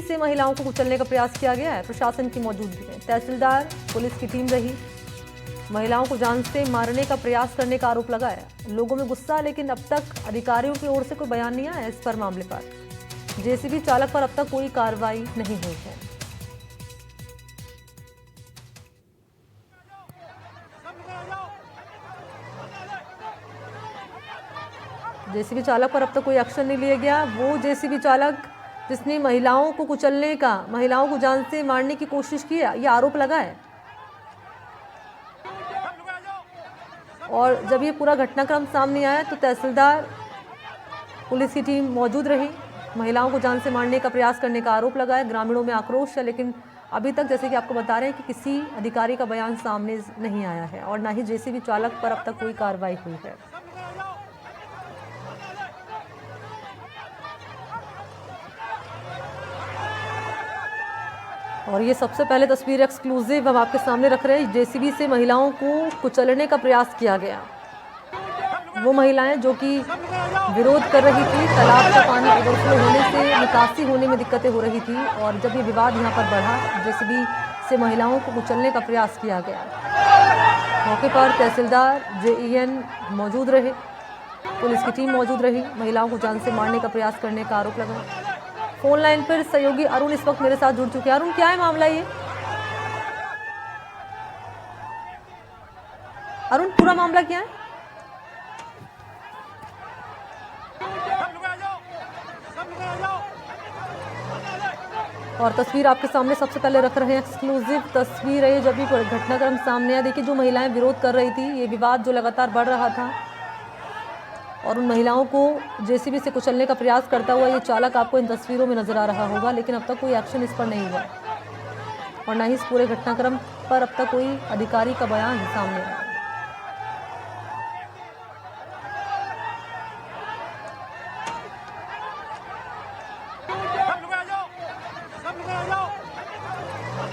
से महिलाओं को कुचलने का प्रयास किया गया है। प्रशासन की मौजूदगी में तहसीलदार, पुलिस की टीम रही, महिलाओं को जान से मारने का प्रयास करने का आरोप लगाया। लोगों में गुस्सा, लेकिन अब तक अधिकारियों की ओर से कोई बयान नहीं आया इस पर मामले पर। जेसीबी चालक पर अब तक कोई कार्रवाई नहीं हुई है। जेसीबी चालक पर अब तक कोई एक्शन नहीं लिया गया। वो जेसीबी चालक जिसने महिलाओं को कुचलने का, महिलाओं को जान से मारने की कोशिश की है, ये आरोप लगा है। और जब ये पूरा घटनाक्रम सामने आया तो तहसीलदार, पुलिस की टीम मौजूद रही। महिलाओं को जान से मारने का प्रयास करने का आरोप लगा है। ग्रामीणों में आक्रोश है, लेकिन अभी तक जैसे कि आपको बता रहे हैं कि किसी अधिकारी का बयान सामने नहीं आया है और ना ही जेसीबी चालक पर अब तक कोई कार्रवाई हुई है। और ये सबसे पहले तस्वीर एक्सक्लूसिव हम आपके सामने रख रहे हैं। जेसीबी से महिलाओं को कुचलने का प्रयास किया गया। वो महिलाएं जो कि विरोध कर रही थी, तालाब का पानी ओवरफ्लो होने से निकासी होने में दिक्कतें हो रही थी, और जब ये विवाद यहाँ पर बढ़ा, जेसीबी से महिलाओं को कुचलने का प्रयास किया गया। मौके पर तहसीलदार, जेईएन मौजूद रहे, पुलिस की टीम मौजूद रही। महिलाओं को जान से मारने का प्रयास करने का आरोप लगा। फोन लाइन पर सहयोगी अरुण इस वक्त मेरे साथ जुड़ चुके हैं। अरुण, क्या है मामला ये? अरुण, पूरा मामला क्या है? और तस्वीर आपके सामने सबसे पहले रख रहे हैं, एक्सक्लूसिव तस्वीर है जब भी घटनाक्रम सामने आया। देखिए, जो महिलाएं विरोध कर रही थी, ये विवाद जो लगातार बढ़ रहा था, और उन महिलाओं को जेसीबी से कुचलने का प्रयास करता हुआ ये चालक आपको इन तस्वीरों में नजर आ रहा होगा, लेकिन अब तक कोई एक्शन इस पर नहीं हुआ और ना ही इस पूरे घटनाक्रम पर अब तक कोई अधिकारी का बयान सामने आया।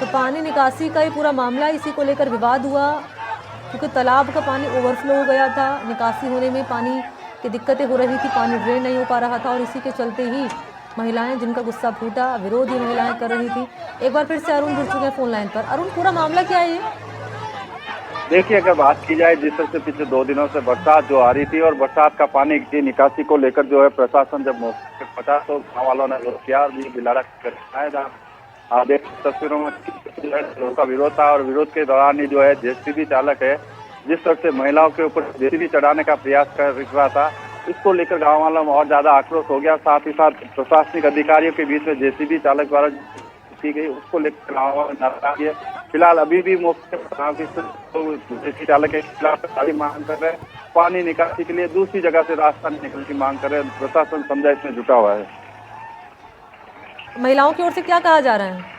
तो पानी निकासी का ये पूरा मामला, इसी को लेकर विवाद हुआ क्योंकि तालाब का पानी ओवरफ्लो हो गया था। निकासी होने में पानी की दिक्कतें हो रही थी, पानी ड्रेन नहीं हो पा रहा था, और इसी के चलते ही महिलाएं, जिनका गुस्सा फूटा, विरोध ही महिलाएं कर रही थी। एक बार फिर से अरुण जुड़ चुके हैं फोन लाइन पर। अरुण, पूरा मामला क्या है ये? देखिए, अगर बात की जाए, जिस तरह से पिछले 2 दिनों से बरसात जो आ रही थी और बरसात का पानी की निकासी को लेकर जो है प्रशासन जब मौके पर पहुंचा तो गाँव वालों ने विरोध किया और ये बिलाड़ा कर आप देख तस्वीरों में लोगों का विरोध था, और विरोध के दौरान ही जो है जेसीबी चालक है, जिस तरह से महिलाओं के ऊपर जेसीबी चढ़ाने का प्रयास कर रहा था, इसको लेकर गाँव वालों में और ज्यादा आक्रोश हो गया। साथ ही साथ प्रशासनिक अधिकारियों के बीच में जेसीबी चालक द्वारा की गई, उसको लेकर गाँव वालों में नाराजगी है। फिलहाल अभी भी मौके पर जेसीबी चालक के खिलाफ मांग कर रहे हैं, पानी निकासी के लिए दूसरी जगह से रास्ता निकलने की मांग कर रहे हैं। प्रशासन समझाइश में जुटा हुआ है। महिलाओं की ओर से क्या कहा जा रहा है?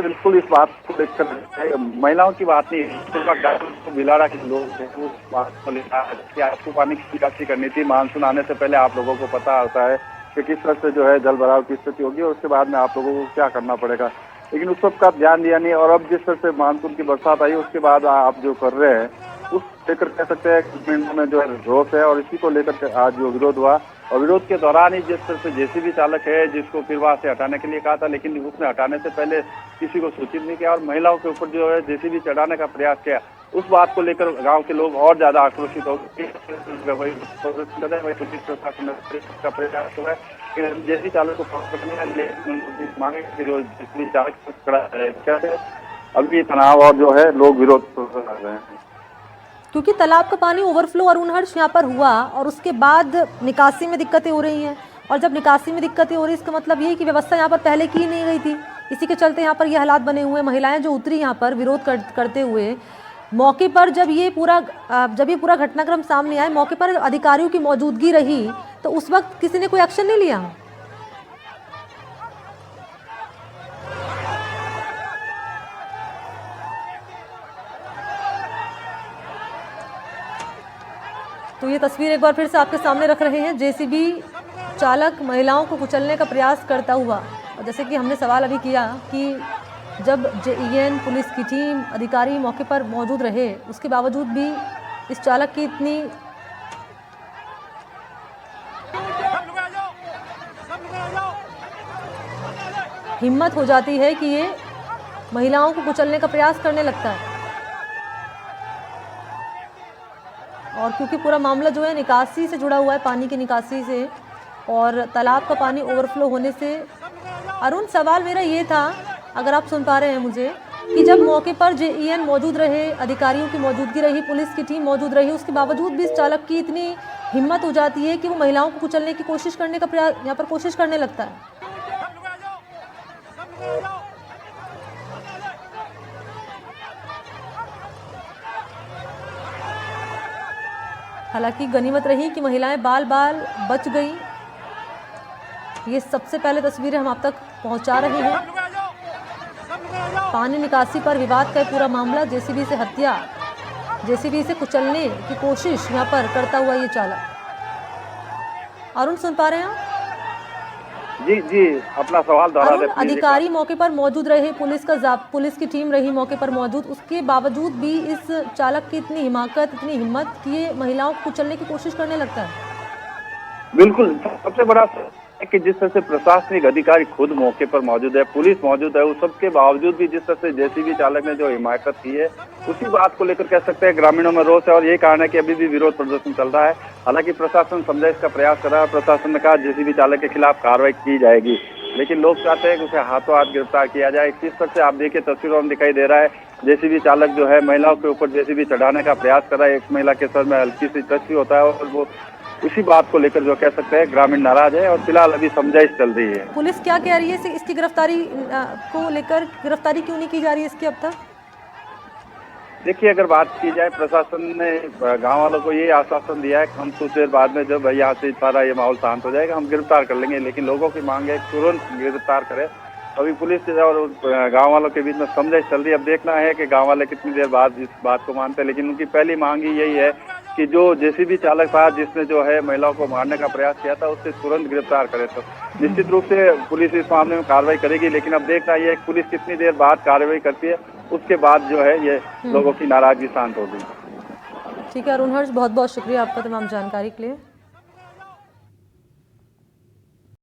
बिल्कुल इस बात को लेकर महिलाओं की बात नहीं, बिलाड़ा के लोग हैं उस बात को लेकर कि आपको पानी की निकासी करनी थी। मानसून आने से पहले आप लोगों को पता होता है कि किस तरह से जो है जल भराव की स्थिति होगी और उसके बाद में आप लोगों को क्या करना पड़ेगा, लेकिन उस सब का ध्यान दिया नहीं। और अब जिस तरह से मानसून की बरसात आई उसके बाद आप जो कर रहे हैं उस लेकर कह सकते हैं गवर्नमेंट में जो है रोष है, और इसी को लेकर आज जो विरोध हुआ, और विरोध के दौरान ही जिस तरह से जेसीबी चालक है जिसको फिर वहां से हटाने के लिए कहा था, लेकिन उसने हटाने से पहले किसी को सूचित नहीं किया और महिलाओं के ऊपर जो है जेसीबी चढ़ाने का प्रयास किया, उस बात को लेकर गांव के लोग और ज्यादा आक्रोशित हो गए। का प्रयास हुआ है जेसीबी चालक को पकड़ने मांगे जो जेसीबी चालक खड़ा है, अभी तनाव और जो है लोग विरोध कर रहे हैं क्योंकि तालाब का पानी ओवरफ्लो अरुण हर्ष यहाँ पर हुआ और उसके बाद निकासी में दिक्कतें हो रही हैं, और जब निकासी में दिक्कतें हो रही है इसका मतलब ये कि व्यवस्था यहाँ पर पहले की नहीं गई थी। इसी के चलते यहाँ पर ये हालात बने हुए हैं। महिलाएं जो उतरी यहाँ पर विरोध करते हुए मौके पर, जब ये पूरा घटनाक्रम सामने आए, मौके पर अधिकारियों की मौजूदगी रही, तो उस वक्त किसी ने कोई एक्शन नहीं लिया। तो ये तस्वीर एक बार फिर से आपके सामने रख रहे हैं। जेसीबी चालक महिलाओं को कुचलने का प्रयास करता हुआ, और जैसे कि हमने सवाल अभी किया कि जब जेईएन, पुलिस की टीम, अधिकारी मौके पर मौजूद रहे, उसके बावजूद भी इस चालक की इतनी हिम्मत हो जाती है कि ये महिलाओं को कुचलने का प्रयास करने लगता है। और क्योंकि पूरा मामला जो है निकासी से जुड़ा हुआ है, पानी की निकासी से, और तालाब का पानी ओवरफ्लो होने से। अरुण, सवाल मेरा ये था, अगर आप सुन पा रहे हैं मुझे, कि जब मौके पर जेईएन मौजूद रहे, अधिकारियों की मौजूदगी रही, पुलिस की टीम मौजूद रही, उसके बावजूद भी इस चालक की इतनी हिम्मत हो जाती है कि वो महिलाओं को कुचलने की कोशिश करने का प्रयास यहाँ पर कोशिश करने लगता है। हालांकि गनीमत रही कि महिलाएं बाल बाल बच गई। ये सबसे पहले तस्वीरें हम आप तक पहुंचा रहे हैं। पानी निकासी पर विवाद का पूरा मामला, जेसीबी से हत्या, जेसीबी से कुचलने की कोशिश यहां पर करता हुआ ये चालक। अरुण, सुन पा रहे हैं आप? जी जी, अपना सवाल दोहरा दें। अधिकारी मौके पर मौजूद रहे, पुलिस की टीम रही मौके पर मौजूद, उसके बावजूद भी इस चालक की इतनी हिमाकत, इतनी हिम्मत कि ये महिलाओं को कुचलने की कोशिश करने लगता है। बिल्कुल, सबसे बड़ा है कि जिस तरह से प्रशासनिक अधिकारी खुद मौके पर मौजूद है, पुलिस मौजूद है, उस सबके बावजूद भी जिस तरह से जेसीबी चालक ने जो हिमाकत की है, उसी बात को लेकर कह सकते हैं ग्रामीणों में रोष है। और ये कारण है कि अभी भी विरोध प्रदर्शन चल रहा है। हालांकि प्रशासन समझाइश का प्रयास कर रहा है। प्रशासन ने कहा जेसीबी चालक के खिलाफ कार्रवाई की जाएगी, लेकिन लोग चाहते हैं कि उसे हाथों हाथ गिरफ्तार किया जाए। किस तरह से आप देखिए तस्वीरों में दिखाई दे रहा है, जेसीबी चालक जो है महिलाओं के ऊपर जेसीबी चढ़ाने का प्रयास कर रहा है। एक महिला के सर में हल्की सी टच भी होता है और वो उसी बात को लेकर जो कह सकते हैं ग्रामीण नाराज है। और फिलहाल अभी समझाइश चल रही है। पुलिस क्या कह रही है इसकी गिरफ्तारी को लेकर? गिरफ्तारी क्यों नहीं की जा रही है इसकी अब तक? देखिए, अगर बात की जाए, प्रशासन ने गांव वालों को ये आश्वासन दिया है कि हम कुछ देर बाद में जब यहाँ से सारा ये माहौल शांत हो जाएगा हम गिरफ्तार कर लेंगे। लेकिन लोगों की मांग है तुरंत गिरफ्तार करें। अभी पुलिस और गांव वालों के बीच में समझाइश चल रही है। अब देखना है कि गांव वाले कितनी देर बाद इस बात को मानते हैं। लेकिन उनकी पहली मांग ही यही है कि जो जेसीबी चालक था जिसने जो है महिलाओं को मारने का प्रयास किया था, उससे तुरंत गिरफ्तार करे। तो निश्चित रूप से पुलिस इस मामले में कार्रवाई करेगी। लेकिन अब देखना ये है पुलिस कितनी देर बाद कार्रवाई करती है, उसके बाद जो है ये लोगों की नाराजगी शांत होगी। ठीक है अरुण हर्ष, बहुत बहुत शुक्रिया आपका तमाम जानकारी के लिए।